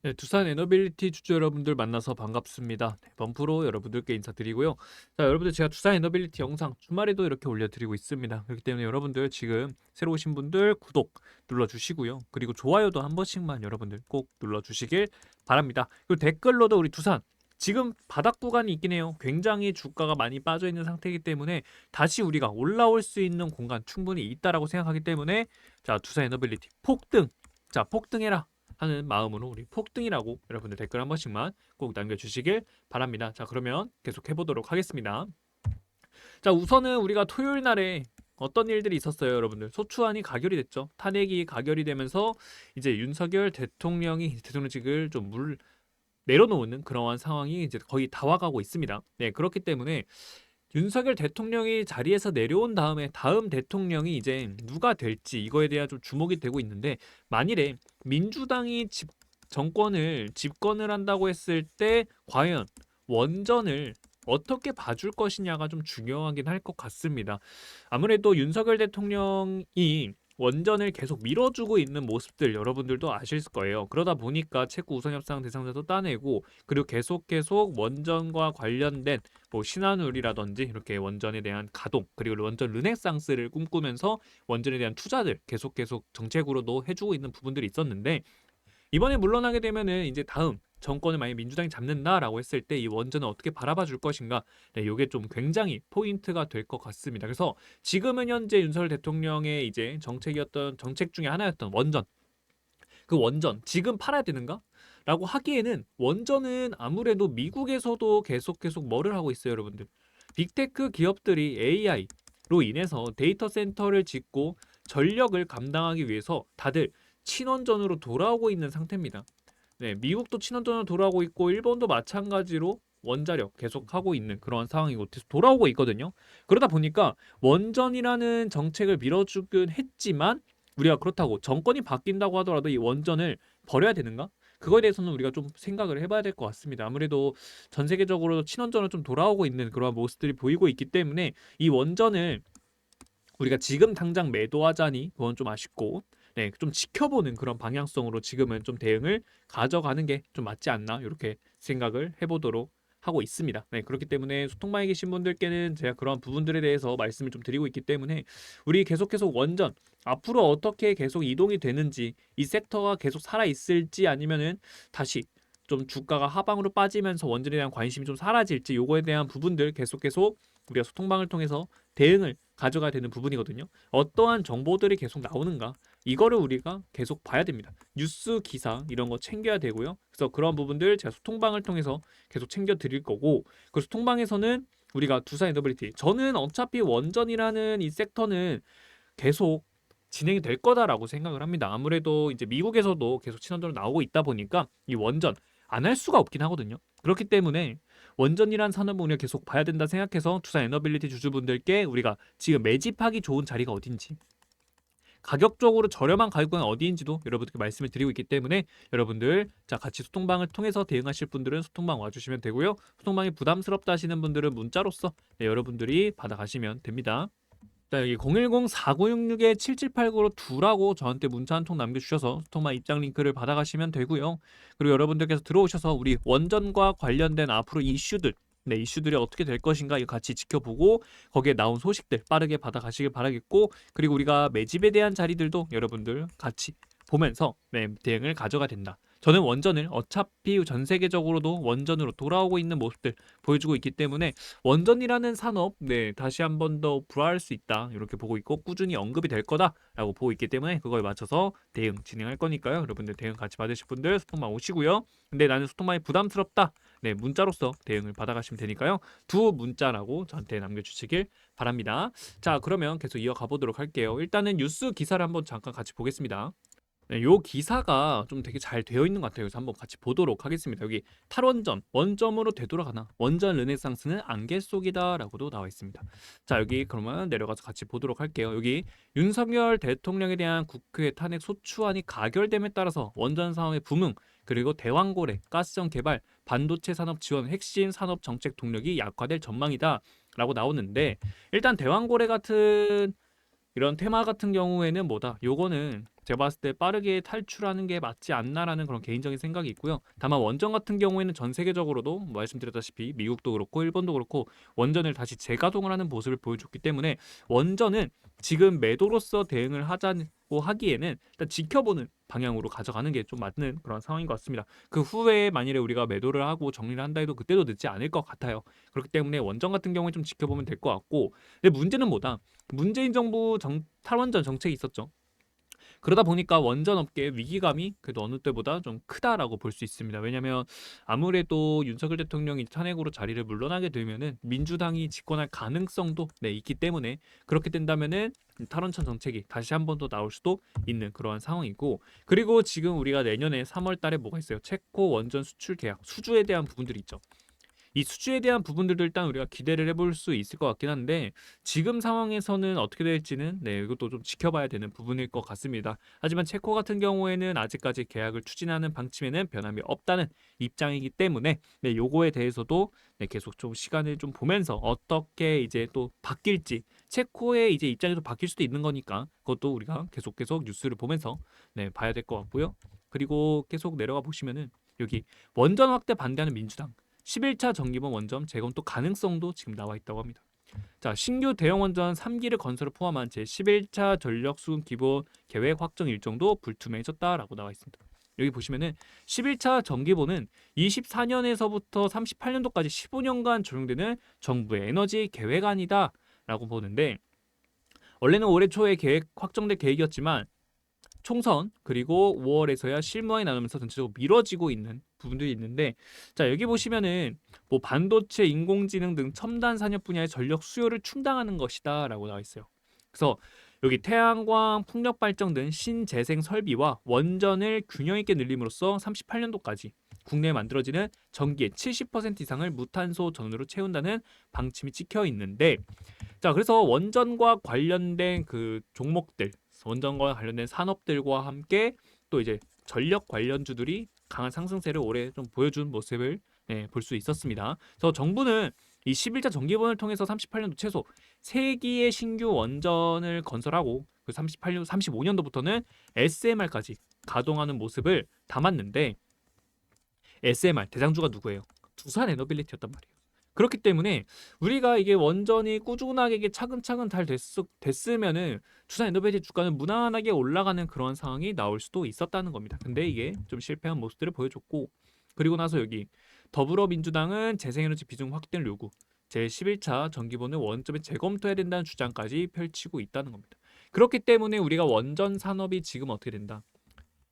네, 두산 에너빌리티 주주 여러분들 만나서 반갑습니다. 네, 범프로 여러분들께 인사드리고요. 자, 여러분들 제가 두산 에너빌리티 영상 주말에도 이렇게 올려드리고 있습니다. 그렇기 때문에 여러분들 지금 새로 오신 분들 구독 눌러주시고요. 그리고 좋아요도 한 번씩만 여러분들 꼭 눌러주시길 바랍니다. 그리고 댓글로도 우리 두산 지금 바닥 구간이 있긴 해요. 굉장히 주가가 많이 빠져 있는 상태이기 때문에 다시 우리가 올라올 수 있는 공간 충분히 있다라고 생각하기 때문에 자, 두산 에너빌리티 폭등. 자, 폭등해라 하는 마음으로 우리 폭등이라고 여러분들 댓글 한 번씩만 꼭 남겨주시길 바랍니다. 자, 그러면 계속 해보도록 하겠습니다. 자, 우선은 우리가 토요일 날에 어떤 일들이 있었어요, 여러분들. 소추안이 가결이 됐죠. 탄핵이 가결이 되면서 이제 윤석열 대통령이 대통령직을 좀 내려놓는 그러한 상황이 이제 거의 다 와가고 있습니다. 네, 그렇기 때문에 윤석열 대통령이 자리에서 내려온 다음에 다음 대통령이 이제 누가 될지 이거에 대한 좀 주목이 되고 있는데, 만일에 민주당이 정권을 집권을 한다고 했을 때 과연 원전을 어떻게 봐줄 것이냐가 좀 중요하긴 할 것 같습니다. 아무래도 윤석열 대통령이 원전을 계속 밀어주고 있는 모습들 여러분들도 아실 거예요. 그러다 보니까 체코 우선협상 대상자도 따내고, 그리고 계속 원전과 관련된 뭐 신한울이라든지 이렇게 원전에 대한 가동, 그리고 원전 르네상스를 꿈꾸면서 원전에 대한 투자들 계속 정책으로도 해주고 있는 부분들이 있었는데, 이번에 물러나게 되면은 이제 다음 정권을 만약 민주당이 잡는다라고 했을 때 이 원전을 어떻게 바라봐 줄 것인가, 네, 이게 좀 굉장히 포인트가 될 것 같습니다. 그래서 지금은 현재 윤석열 대통령의 이제 정책 중에 하나였던 원전, 그 원전 지금 팔아야 되는가? 라고 하기에는 원전은 아무래도 미국에서도 계속 뭐를 하고 있어요, 여러분들. 빅테크 기업들이 AI로 인해서 데이터 센터를 짓고 전력을 감당하기 위해서 다들 친원전으로 돌아오고 있는 상태입니다. 네, 미국도 친원전으로 돌아오고 있고 일본도 마찬가지로 원자력 계속 하고 있는 그런 상황이고 계속 돌아오고 있거든요. 그러다 보니까 원전이라는 정책을 밀어주긴 했지만, 우리가 그렇다고 정권이 바뀐다고 하더라도 이 원전을 버려야 되는가? 그거에 대해서는 우리가 좀 생각을 해봐야 될 것 같습니다. 아무래도 전 세계적으로 친원전으로 좀 돌아오고 있는 그런 모습들이 보이고 있기 때문에 이 원전을 우리가 지금 당장 매도하자니 그건 좀 아쉽고, 네, 좀 지켜보는 그런 방향성으로 지금은 좀 대응을 가져가는 게 좀 맞지 않나 이렇게 생각을 해보도록 하고 있습니다. 네, 그렇기 때문에 소통방에 계신 분들께는 제가 그런 부분들에 대해서 말씀을 좀 드리고 있기 때문에 우리 계속 원전 앞으로 어떻게 계속 이동이 되는지, 이 섹터가 계속 살아 있을지 아니면은 다시 좀 주가가 하방으로 빠지면서 원전에 대한 관심이 좀 사라질지, 요거에 대한 부분들 계속 우리가 소통방을 통해서 대응을 가져가야 되는 부분이거든요. 어떠한 정보들이 계속 나오는가, 이거를 우리가 계속 봐야 됩니다. 뉴스 기사 이런 거 챙겨야 되고요. 그래서 그런 부분들 제가 소통방을 통해서 계속 챙겨 드릴 거고, 그 소통방에서는 우리가 두산 에너빌리티, 저는 어차피 원전이라는 이 섹터는 계속 진행이 될 거다라고 생각을 합니다. 아무래도 이제 미국에서도 계속 친원전으로 나오고 있다 보니까 이 원전 안 할 수가 없긴 하거든요. 그렇기 때문에 원전이란 산업은 우리가 계속 봐야 된다 생각해서 두산 에너빌리티 주주분들께 우리가 지금 매집하기 좋은 자리가 어딘지, 가격적으로 저렴한 가격은 어디인지도 여러분들께 말씀을 드리고 있기 때문에, 여러분들 자 같이 소통방을 통해서 대응하실 분들은 소통방 와주시면 되고요. 소통방이 부담스럽다 하시는 분들은 문자로서 네, 여러분들이 받아가시면 됩니다. 자, 여기 010-4966-7789로 두라고 저한테 문자 한 통 남겨주셔서 소통방 입장 링크를 받아가시면 되고요. 그리고 여러분들께서 들어오셔서 우리 원전과 관련된 앞으로 이슈들, 네, 이슈들이 어떻게 될 것인가 이거 같이 지켜보고 거기에 나온 소식들 빠르게 받아가시길 바라겠고, 그리고 우리가 매집에 대한 자리들도 여러분들 같이 보면서 네, 대응을 가져가 된다. 저는 원전을 어차피 전 세계적으로도 원전으로 돌아오고 있는 모습들 보여주고 있기 때문에 원전이라는 산업, 네, 다시 한 번 더 부활할 수 있다 이렇게 보고 있고 꾸준히 언급이 될 거다라고 보고 있기 때문에 그거에 맞춰서 대응 진행할 거니까요. 여러분들 대응 같이 받으실 분들 소통방 오시고요. 근데 나는 소통방이 부담스럽다, 네, 문자로서 대응을 받아가시면 되니까요. 두 문자라고 저한테 남겨주시길 바랍니다. 자, 그러면 계속 이어가 보도록 할게요. 일단은 뉴스 기사를 한번 잠깐 같이 보겠습니다. 네, 요 기사가 좀 되게 잘 되어 있는 것 같아요. 그래서 한번 같이 보도록 하겠습니다. 여기 탈원전 원점으로 되돌아가나, 원전 르네상스는 안개 속이다라고도 나와 있습니다. 자, 여기 그러면 내려가서 같이 보도록 할게요. 여기 윤석열 대통령에 대한 국회 탄핵 소추안이 가결됨에 따라서 원전 사업의 부흥, 그리고 대왕고래, 가스정 개발, 반도체 산업 지원, 핵심 산업 정책 동력이 약화될 전망이다라고 나오는데, 일단 대왕고래 같은 이런 테마 같은 경우에는 뭐다? 요거는 제가 봤을 때 빠르게 탈출하는 게 맞지 않나라는 그런 개인적인 생각이 있고요. 다만 원전 같은 경우에는 전 세계적으로도 말씀드렸다시피 미국도 그렇고 일본도 그렇고 원전을 다시 재가동을 하는 모습을 보여줬기 때문에 원전은 지금 매도로서 대응을 하자고 하기에는 일단 지켜보는 방향으로 가져가는 게 좀 맞는 그런 상황인 것 같습니다. 그 후에 만일에 우리가 매도를 하고 정리를 한다 해도 그때도 늦지 않을 것 같아요. 그렇기 때문에 원전 같은 경우에 좀 지켜보면 될 것 같고, 근데 문제는 뭐다? 문재인 정부 탈원전 정책이 있었죠. 그러다 보니까 원전 업계 위기감이 그래도 어느 때보다 좀 크다라고 볼 수 있습니다. 왜냐하면 아무래도 윤석열 대통령이 탄핵으로 자리를 물러나게 되면은 민주당이 집권할 가능성도 있기 때문에 그렇게 된다면은 탈원전 정책이 다시 한 번 더 나올 수도 있는 그러한 상황이고, 그리고 지금 우리가 내년에 3월 달에 뭐가 있어요? 체코 원전 수출 계약 수주에 대한 부분들이 있죠. 이 수주에 대한 부분들도 일단 우리가 기대를 해볼 수 있을 것 같긴 한데 지금 상황에서는 어떻게 될지는 이것도 좀 지켜봐야 되는 부분일 것 같습니다. 하지만 체코 같은 경우에는 아직까지 계약을 추진하는 방침에는 변함이 없다는 입장이기 때문에 요거에 대해서도 계속 좀 시간을 좀 보면서 어떻게 이제 또 바뀔지, 체코의 이제 입장이 또 바뀔 수도 있는 거니까 그것도 우리가 계속 뉴스를 보면서 봐야 될 것 같고요. 그리고 계속 내려가 보시면은 여기 원전 확대 반대하는 민주당 11차 정기본 원전 재검토 가능성도 지금 나와 있다고 합니다. 자, 신규 대형 원전 3기를 건설을 포함한 제11차 전력 수급 기본 계획 확정 일정도 불투명해졌다라고 나와 있습니다. 여기 보시면은 11차 정기본은 24년에서부터 38년도까지 15년간 적용되는 정부의 에너지 계획안이다라고 보는데, 원래는 올해 초에 확정될 계획이었지만 총선 그리고 5월에서야 실무화에 나누면서 전체적으로 미뤄지고 있는 부분들이 있는데, 자 여기 보시면은 뭐 반도체, 인공지능 등 첨단 산업 분야의 전력 수요를 충당하는 것이다라고 나와 있어요. 그래서 여기 태양광, 풍력 발전 등 신재생 설비와 원전을 균형 있게 늘림으로써 38년도까지 국내에 만들어지는 전기의 70% 이상을 무탄소 전원으로 채운다는 방침이 찍혀 있는데, 자, 그래서 원전과 관련된 그 종목들, 원전과 관련된 산업들과 함께 또 이제 전력 관련주들이 강한 상승세를 올해 좀 보여준 모습을 볼 수 있었습니다. 그래서 정부는 이 11차 정기본을 통해서 38년도 최소 3기의 신규 원전을 건설하고 그 35년도부터는 SMR까지 가동하는 모습을 담았는데, SMR 대장주가 누구예요? 두산 에너빌리티였단 말이에요. 그렇기 때문에 우리가 이게 원전이 꾸준하게 이게 차근차근 잘 됐으면은 두산 에너빌리티 주가는 무난하게 올라가는 그런 상황이 나올 수도 있었다는 겁니다. 근데 이게 좀 실패한 모습들을 보여줬고, 그리고 나서 여기 더불어민주당은 재생에너지 비중 확대를 요구, 제11차 정기본을 원점에 재검토해야 된다는 주장까지 펼치고 있다는 겁니다. 그렇기 때문에 우리가 원전 산업이 지금 어떻게 된다?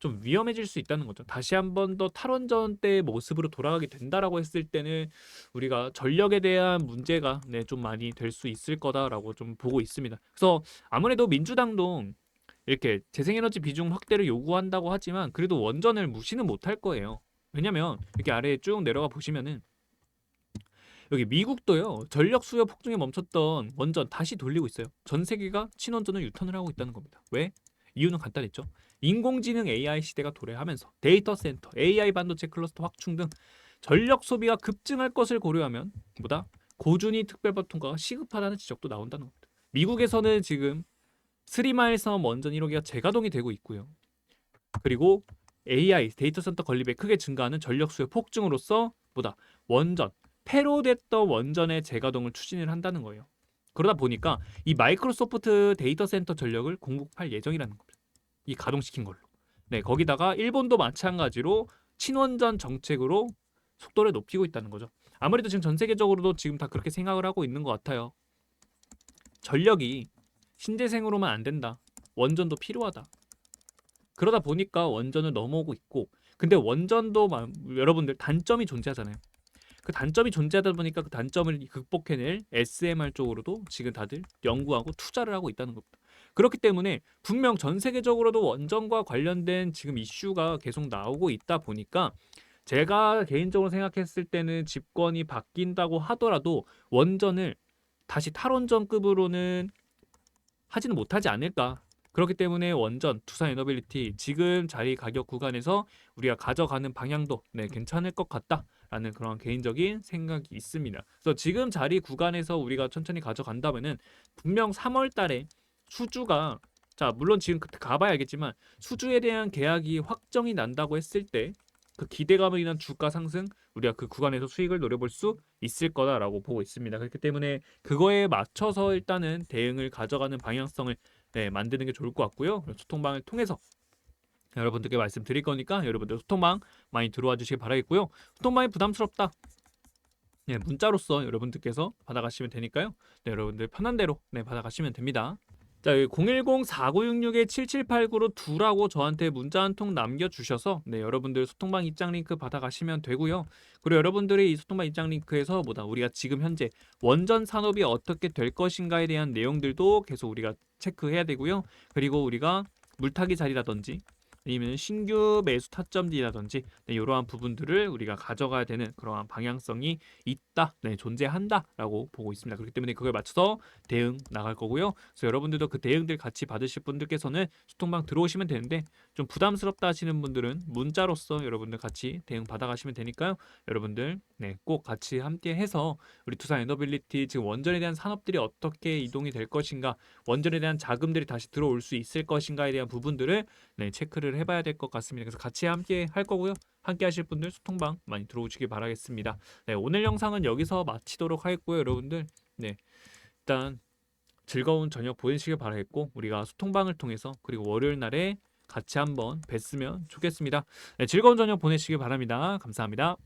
좀 위험해질 수 있다는 거죠. 다시 한 번 더 탈원전 때의 모습으로 돌아가게 된다라고 했을 때는 우리가 전력에 대한 문제가 좀 많이 될 수 있을 거다라고 좀 보고 있습니다. 그래서 아무래도 민주당도 이렇게 재생에너지 비중 확대를 요구한다고 하지만 그래도 원전을 무시는 못할 거예요. 왜냐면 이렇게 아래에 쭉 내려가 보시면은 여기 미국도요, 전력 수요 폭증에 멈췄던 원전 다시 돌리고 있어요. 전 세계가 친원전을 유턴을 하고 있다는 겁니다. 왜? 이유는 간단했죠. 인공지능 AI 시대가 도래하면서 데이터 센터, AI 반도체 클러스터 확충 등 전력 소비가 급증할 것을 고려하면 보다 고준위 특별법 통과가 시급하다는 지적도 나온다는 겁니다. 미국에서는 지금 스리마일 섬 원전 1호기가 재가동이 되고 있고요. 그리고 AI 데이터 센터 건립에 크게 증가하는 전력 수요 폭증으로써 보다 원전, 폐로됐던 원전의 재가동을 추진을 한다는 거예요. 그러다 보니까 이 마이크로소프트 데이터 센터 전력을 공급할 예정이라는 겁니다. 이 가동시킨 걸로. 거기다가 일본도 마찬가지로 친원전 정책으로 속도를 높이고 있다는 거죠. 아무래도 지금 전 세계적으로도 지금 다 그렇게 생각을 하고 있는 것 같아요. 전력이 신재생으로만 안 된다. 원전도 필요하다. 그러다 보니까 원전을 넘어오고 있고, 근데 원전도 여러분들 단점이 존재하잖아요. 그 단점이 존재하다 보니까 그 단점을 극복해낼 SMR 쪽으로도 지금 다들 연구하고 투자를 하고 있다는 겁니다. 그렇기 때문에 분명 전 세계적으로도 원전과 관련된 지금 이슈가 계속 나오고 있다 보니까 제가 개인적으로 생각했을 때는 집권이 바뀐다고 하더라도 원전을 다시 탈원전급으로는 하지는 못하지 않을까. 그렇기 때문에 원전, 두산 에너빌리티 지금 자리 가격 구간에서 우리가 가져가는 방향도 괜찮을 것 같다라는 그런 개인적인 생각이 있습니다. 그래서 지금 자리 구간에서 우리가 천천히 가져간다면은 분명 3월 달에 수주가 자, 물론 지금 가봐야 알겠지만 수주에 대한 계약이 확정이 난다고 했을 때 그 기대감을 인한 주가 상승, 우리가 그 구간에서 수익을 노려볼 수 있을 거다라고 보고 있습니다. 그렇기 때문에 그거에 맞춰서 일단은 대응을 가져가는 방향성을 만드는 게 좋을 것 같고요. 소통방을 통해서 여러분들께 말씀드릴 거니까 여러분들 소통방 많이 들어와 주시기 바라겠고요. 소통방이 부담스럽다, 문자로서 여러분들께서 받아가시면 되니까요. 여러분들 편한 대로 받아가시면 됩니다. 자, 010-4966-7789로 두라고 저한테 문자 한 통 남겨주셔서 여러분들 소통방 입장 링크 받아가시면 되고요. 그리고 여러분들이 이 소통방 입장 링크에서 우리가 지금 현재 원전 산업이 어떻게 될 것인가에 대한 내용들도 계속 우리가 체크해야 되고요. 그리고 우리가 물타기 자리라든지 아니면 신규 매수 타점이라든지 이러한 부분들을 우리가 가져가야 되는 그러한 방향성이 있다, 존재한다라고 보고 있습니다. 그렇기 때문에 그걸 맞춰서 대응 나갈 거고요. 그래서 여러분들도 그 대응들 같이 받으실 분들께서는 소통방 들어오시면 되는데 좀 부담스럽다 하시는 분들은 문자로서 여러분들 같이 대응 받아가시면 되니까요. 여러분들 꼭 같이 함께 해서 우리 두산 에너빌리티 지금 원전에 대한 산업들이 어떻게 이동이 될 것인가, 원전에 대한 자금들이 다시 들어올 수 있을 것인가에 대한 부분들을 체크를 해봐야 될 것 같습니다. 그래서 같이 함께 할 거고요. 함께 하실 분들 소통방 많이 들어오시기 바라겠습니다. 오늘 영상은 여기서 마치도록 하겠고요. 여러분들 일단 즐거운 저녁 보내시길 바라겠고 우리가 소통방을 통해서 그리고 월요일 날에 같이 한번 뵀으면 좋겠습니다. 즐거운 저녁 보내시길 바랍니다. 감사합니다.